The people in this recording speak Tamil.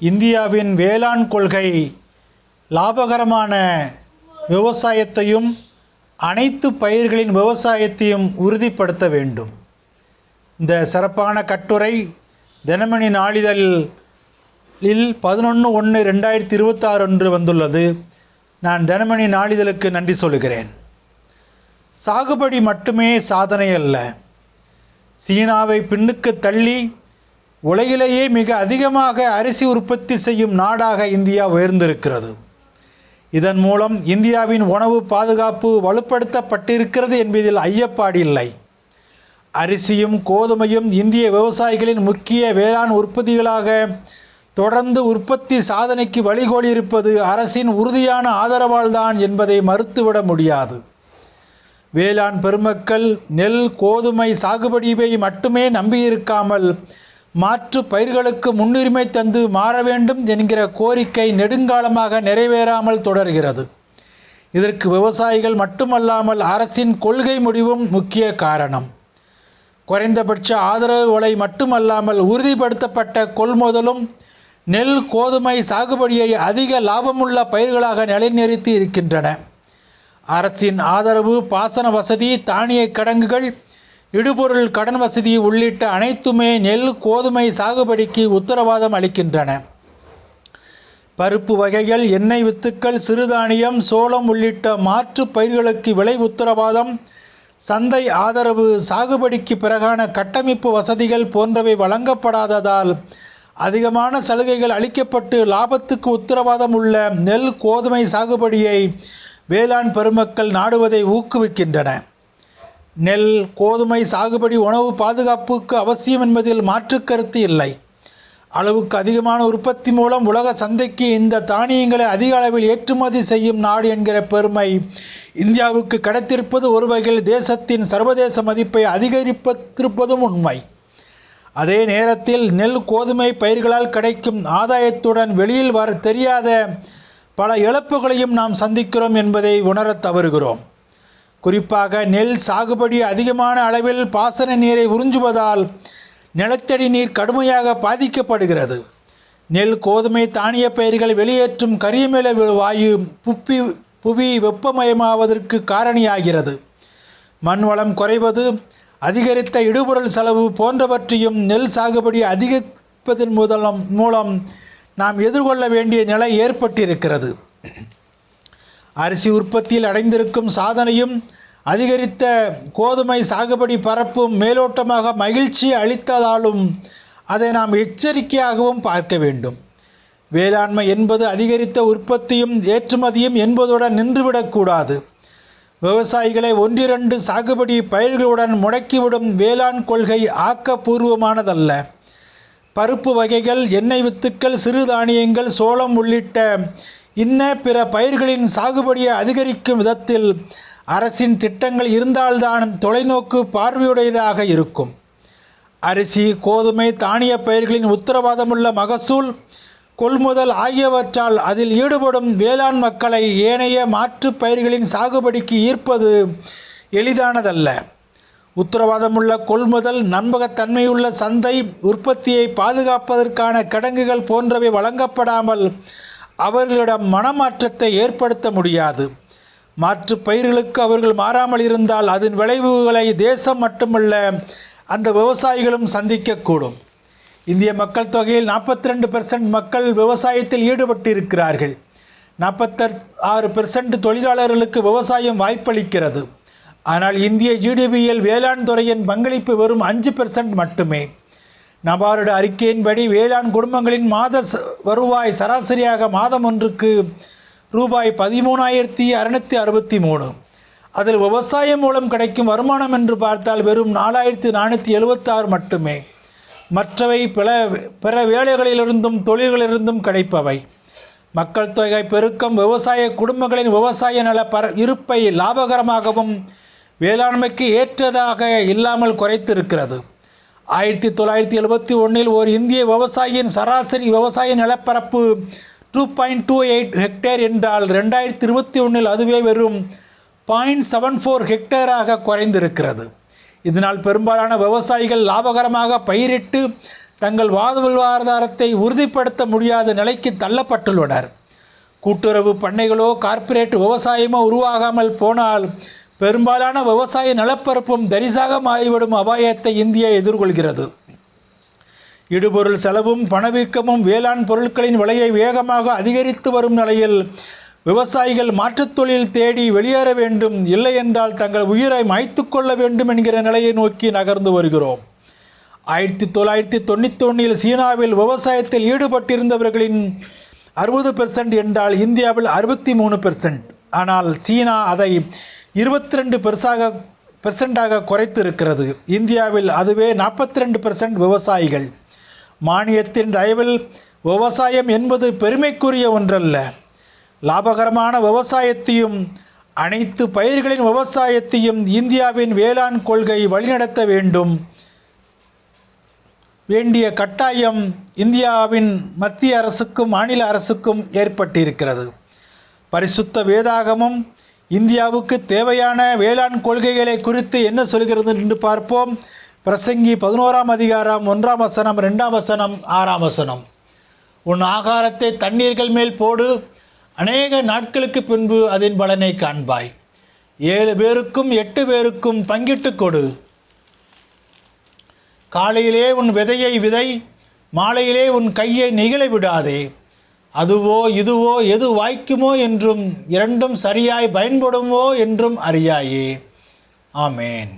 இந்தியாவின் வேளாண் கொள்கை லாபகரமான விவசாயத்தையும் அனைத்து பயிர்களின் விவசாயத்தையும் உறுதிப்படுத்த வேண்டும். இந்த சிறப்பான கட்டுரை தினமணி நாளிதழில் 11/1/2026 அன்று வந்துள்ளது. நான் தினமணி நாளிதழுக்கு நன்றி சொல்கிறேன். சாகுபடி மட்டுமே சாதனை அல்ல. சீனாவை பின்னுக்கு தள்ளி உலகிலேயே மிக அதிகமாக அரிசி உற்பத்தி செய்யும் நாடாக இந்தியா உயர்ந்திருக்கிறது. இதன் மூலம் இந்தியாவின் உணவு பாதுகாப்பு வலுப்படுத்தப்பட்டிருக்கிறது என்பதில் ஐயப்பாடு இல்லை. அரிசியும் கோதுமையும் இந்திய விவசாயிகளின் முக்கிய வேளாண் உற்பத்திகளாக தொடர்ந்து உற்பத்தி சாதனைக்கு வழிகோலியிருப்பது அரசின் உறுதியான ஆதரவால்தான் என்பதை மறுத்துவிட முடியாது. வேளாண் பெருமக்கள் நெல் கோதுமை சாகுபடியை மட்டுமே நம்பியிருக்காமல் மாற்று பயிர்களுக்கு முன்னுரிமை தந்து மாற வேண்டும் என்கிற கோரிக்கை நெடுங்காலமாக நிறைவேறாமல் தொடர்கிறது. இதற்கு விவசாயிகள் மட்டுமல்லாமல் அரசின் கொள்கை முடிவும் முக்கிய காரணம். குறைந்தபட்ச ஆதரவு விலை மட்டுமல்லாமல் உறுதிப்படுத்தப்பட்ட கொள்முதலும் நெல் கோதுமை சாகுபடியை அதிக லாபமுள்ள பயிர்களாக நிலைநிறுத்தி இருக்கின்றன. அரசின் ஆதரவு, பாசன வசதி, தானிய கிடங்குகள், இடுபொருள் கடன் வசதி உள்ளிட்ட அனைத்துமே நெல் கோதுமை சாகுபடிக்கு உத்தரவாதம் அளிக்கின்றன. பருப்பு வகைகள், எண்ணெய் வித்துக்கள், சிறுதானியம், சோளம் உள்ளிட்ட மாற்று பயிர்களுக்கு விலை உத்தரவாதம், சந்தை ஆதரவு, சாகுபடிக்கு பிறகான கட்டமைப்பு வசதிகள் போன்றவை வழங்கப்படாததால் அதிகமான சலுகைகள் அளிக்கப்பட்டு லாபத்துக்கு உத்தரவாதம் உள்ள நெல் கோதுமை சாகுபடியை வேளாண் பெருமக்கள் நாடுவதை ஊக்குவிக்கின்றன. நெல் கோதுமை சாகுபடி உணவு பாதுகாப்புக்கு அவசியம் என்பதில் மாற்று கருத்து இல்லை. அளவுக்கு அதிகமான உற்பத்தி மூலம் உலக சந்தைக்கு இந்த தானியங்களை அதிக அளவில் ஏற்றுமதி செய்யும் நாடு என்கிற பெருமை இந்தியாவுக்கு கிடைத்திருப்பது ஒரு வகையில் தேசத்தின் சர்வதேச மதிப்பை அதிகரித்திருப்பதும் உண்மை. அதே நேரத்தில் நெல் கோதுமை பயிர்களால் கிடைக்கும் ஆதாயத்துடன் வெளியில் தெரியாத பல இழப்புகளையும் நாம் சந்திக்கிறோம் என்பதை உணரத் தவறுகிறோம். குறிப்பாக நெல் சாகுபடி அதிகமான அளவில் பாசன நீரை உறிஞ்சுவதால் நிலத்தடி நீர் கடுமையாக பாதிக்கப்படுகிறது. நெல் கோதுமை தானிய பயிர்கள் வெளியேற்றும் கரியமில வாயு புவி வெப்பமயமாவதற்கு காரணியாகிறது. மண் வளம் குறைவது, அதிகரித்த இடுபொருள் செலவு போன்றவற்றையும் நெல் சாகுபடி அதிகரிப்பதன் மூலம் நாம் எதிர்கொள்ள வேண்டிய நிலை ஏற்பட்டிருக்கிறது. அரிசி உற்பத்தியில் அடைந்திருக்கும் சாதனையும் அதிகரித்த கோதுமை சாகுபடி பரப்பும் மேலோட்டமாக மகிழ்ச்சி அளித்ததாலும் அதை நாம் எச்சரிக்கையாகவும் பார்க்க வேண்டும். வேளாண்மை என்பது அதிகரித்த உற்பத்தியும் ஏற்றுமதியும் என்பதுடன் நின்றுவிடக்கூடாது. விவசாயிகளை ஒன்றிரண்டு சாகுபடி பயிர்களுடன் முடக்கிவிடும் வேளாண் கொள்கை ஆக்கப்பூர்வமானதல்ல. பருப்பு வகைகள், எண்ணெய் வித்துக்கள், சிறுதானியங்கள், சோளம் உள்ளிட்ட இன்ன பிற பயிர்களின் சாகுபடியை அதிகரிக்கும் விதத்தில் அரசின் திட்டங்கள் இருந்தால்தான் தொலைநோக்கு பார்வையுடையதாக இருக்கும். அரிசி கோதுமை தானிய பயிர்களின் உத்தரவாதமுள்ள மகசூல் கொள்முதல் ஆகியவற்றால் அதில் ஈடுபடும் வேளாண் மக்களை ஏனைய மாற்று பயிர்களின் சாகுபடிக்கு ஈர்ப்பது எளிதானதல்ல. உத்தரவாதமுள்ள கொள்முதல், நம்பகத்தன்மையுள்ள சந்தை, உற்பத்தியை பாதுகாப்பதற்கான கிடங்குகள் போன்றவை வழங்கப்படாமல் அவர்களிடம் மனமாற்றத்தை ஏற்படுத்த முடியாது. மாற்று பயிர்களுக்கு அவர்கள் மாறாமல் இருந்தால் அதன் விளைவுகளை தேசம் மட்டுமல்ல அந்த விவசாயிகளும் சந்திக்கக்கூடும். இந்திய மக்கள் தொகையில் 42% மக்கள் விவசாயத்தில் ஈடுபட்டு இருக்கிறார்கள். 46% தொழிலாளர்களுக்கு விவசாயம் வாய்ப்பளிக்கிறது. ஆனால் இந்திய GDPயில் வேளாண் துறையின் பங்களிப்பு வெறும் 5% மட்டுமே. நபார்டு அறிக்கையின்படி வேளாண் குடும்பங்களின் மாத வருவாய் சராசரியாக மாதம் ஒன்றுக்கு ரூபாய் 13,663. அதில் விவசாயம் மூலம் கிடைக்கும் வருமானம் என்று பார்த்தால் வெறும் 4,476 மட்டுமே. மற்றவை பிற வேலைகளிலிருந்தும் தொழில்களிலிருந்தும் கிடைப்பவை. மக்கள் தொகை பெருக்கம் விவசாய குடும்பங்களின் விவசாய நல இருப்பை லாபகரமாகவும் வேளாண்மைக்கு ஏற்றதாக இல்லாமல் குறைத்திருக்கிறது. 1971 ஓர் இந்திய விவசாயியின் சராசரி விவசாய நிலப்பரப்பு 2.28 ஹெக்டேர் என்றால் 2021 அதுவே வெறும் 0.74 ஹெக்டேராக குறைந்திருக்கிறது. இதனால் பெரும்பாலான விவசாயிகள் லாபகரமாக பயிரிட்டு தங்கள் வாழ்வாதாரத்தை உறுதிப்படுத்த முடியாத நிலைக்கு தள்ளப்பட்டுள்ளனர். கூட்டுறவு பண்ணைகளோ கார்ப்பரேட் விவசாயமோ உருவாகாமல் போனால் பெரும்பாலான விவசாய நிலப்பரப்பும் தரிசாகமாகிவிடும் அபாயத்தை இந்தியா எதிர்கொள்கிறது. இடுபொருள் செலவும் பணவீக்கமும் வேளாண் பொருட்களின் விலையை வேகமாக அதிகரித்து வரும் நிலையில் விவசாயிகள் மாற்றுத் தொழில் தேடி வெளியேற வேண்டும், இல்லை என்றால் தங்கள் உயிரை மாய்த்து கொள்ள வேண்டும் என்கிற நிலையை நோக்கி நகர்ந்து வருகிறோம். 1991 சீனாவில் விவசாயத்தில் ஈடுபட்டிருந்தவர்களின் 60% என்றால் இந்தியாவில் 63%. ஆனால் சீனா அதை 22% குறைத்து இருக்கிறது. இந்தியாவில் அதுவே 42% விவசாயிகள். மானியத்தின் தயவில் விவசாயம் என்பது பெருமைக்குரிய ஒன்றல்ல. லாபகரமான விவசாயத்தையும் அனைத்து பயிர்களின் விவசாயத்தையும் இந்தியாவின் வேளாண் கொள்கை வழிநடத்த வேண்டிய கட்டாயம் இந்தியாவின் மத்திய அரசுக்கும் மாநில அரசுக்கும் ஏற்பட்டிருக்கிறது. பரிசுத்த வேதாகமும் இந்தியாவுக்கு தேவையான வேளாண் கொள்கைகளை குறித்து என்ன சொல்கிறது என்று பார்ப்போம். பிரசங்கி 11ஆம் அதிகாரம் 1ஆம் வசனம் 2ஆம் வசனம் 6ஆம் வசனம். உன் ஆகாரத்தை தண்ணீர்கள் மேல் போடு, அநேக நாட்களுக்கு பின்பு அதன் பலனை காண்பாய். 7 பேருக்கும் 8 பேருக்கும் பங்கிட்டு கொடு. காலையிலே உன் விதையை விதை, மாலையிலே உன் கையை நெகிழ விடாதே. அதுவோ இதுவோ எது வாய்க்குமோ என்றும் இரண்டும் சரியாய் பயன்படுமோ என்றும் அறியாயே. ஆமேன்.